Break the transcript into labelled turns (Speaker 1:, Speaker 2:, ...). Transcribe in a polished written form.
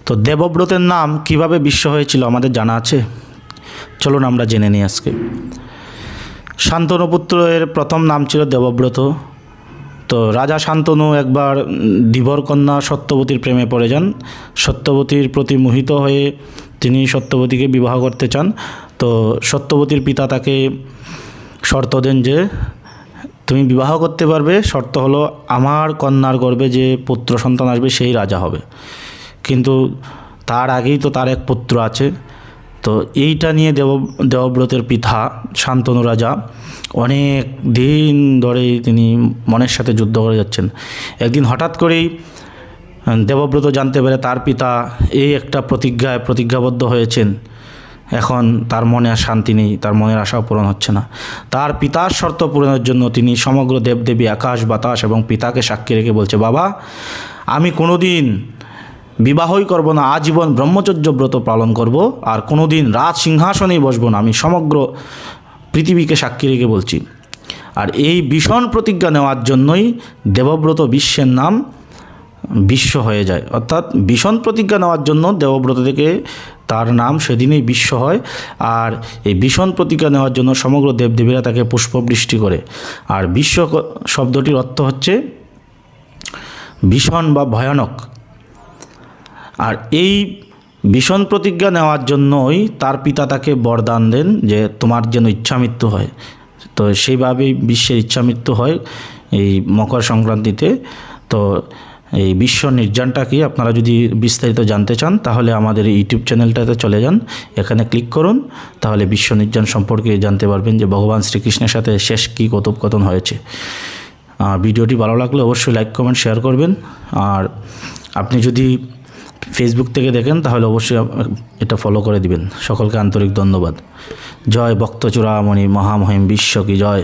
Speaker 1: তো দেবব্রতের নাম কিভাবে বিশ্ব হয়েছিল আমাদের জানা আছে? চলুন আমরা জেনে নিই আজকে। শান্তনুপুত্রের প্রথম নাম ছিল দেবব্রত। তো রাজা শান্তনু একবার ধীবর কন্যা সত্যবতীর প্রেমে পড়ে যান। সত্যবতীর প্রতি মোহিত হয়ে তিনি সত্যবতীকে বিবাহ করতে চান। তো সত্যবতীর পিতা তাকে শর্ত দেন যে তুমি বিবাহ করতে পারবে, শর্ত হলো আমার কন্যার গর্ভে যে পুত্র সন্তান আসবে সেই রাজা হবে। কিন্তু তার আগেই তো তার এক পুত্র আছে। তো এইটা নিয়ে দেবব্রতের পিতা শান্তনু রাজা অনেক দিন ধরেই তিনি মনের সাথে যুদ্ধ করে যাচ্ছেন। একদিন হঠাৎ করেই দেবব্রত জানতে পেরে তার পিতা এই একটা প্রতিজ্ঞাবদ্ধ হয়েছেন। এখন তার মনে আর শান্তি নেই, তার মনের আশাও পূরণ হচ্ছে না। তার পিতার শর্ত পূরণের জন্য তিনি সমগ্র দেবদেবী, আকাশ বাতাস এবং পিতাকে সাক্ষী রেখে বলছে, বাবা আমি কোনোদিন বিবাহই করব না, আজীবন ব্রহ্মচর্য ব্রত পালন করব, আর কোনোদিন রাজ সিংহাসনেই বসবো না, আমি সমগ্র পৃথিবীকে সাক্ষী রেখে বলছি। আর এই ভীষণ প্রতিজ্ঞা নেওয়ার জন্যই দেবব্রত বিশ্বের নাম বিশ্ব হয়ে যায়। অর্থাৎ ভীষণ প্রতিজ্ঞা নেওয়ার জন্য দেবব্রত থেকে তার নাম সেদিনেই বিশ্ব হয়। আর এই ভীষণ প্রতিজ্ঞা নেওয়ার জন্য সমগ্র দেবদেবীরা তাকে পুষ্পবৃষ্টি করে। আর বিশ্ব শব্দটির অর্থ হচ্ছে ভীষণ বা ভয়ানক। আর এই ভীষণ প্রতিজ্ঞা নেওয়ার জন্যই তার পিতা তাকে বরদান দেন যে তোমার যেন ইচ্ছামৃত্যু হয়। তো সেইভাবেই বিশ্বের ইচ্ছামৃত্যু হয় এই মকর সংক্রান্তিতে। তো এই বিশ্ব নির্যানটা কি আপনারা যদি বিস্তারিত জানতে চান তাহলে আমাদের ইউটিউব চ্যানেলটাতে চলে যান, এখানে ক্লিক করুন, তাহলে বিশ্ব নির্যান সম্পর্কে জানতে পারবেন যে ভগবান শ্রীকৃষ্ণের সাথে শেষ কী কথোপকথন হয়েছে। আর ভিডিওটি ভালো লাগলে অবশ্যই লাইক কমেন্ট শেয়ার করবেন। আর আপনি যদি ফেসবুক থেকে দেখেন তাহলে অবশ্যই এটা ফলো করে দিবেন। সকলকে আন্তরিক ধন্যবাদ। জয় ভক্ত চূড়ামণি মহামহিম বিশ্ব কি জয়।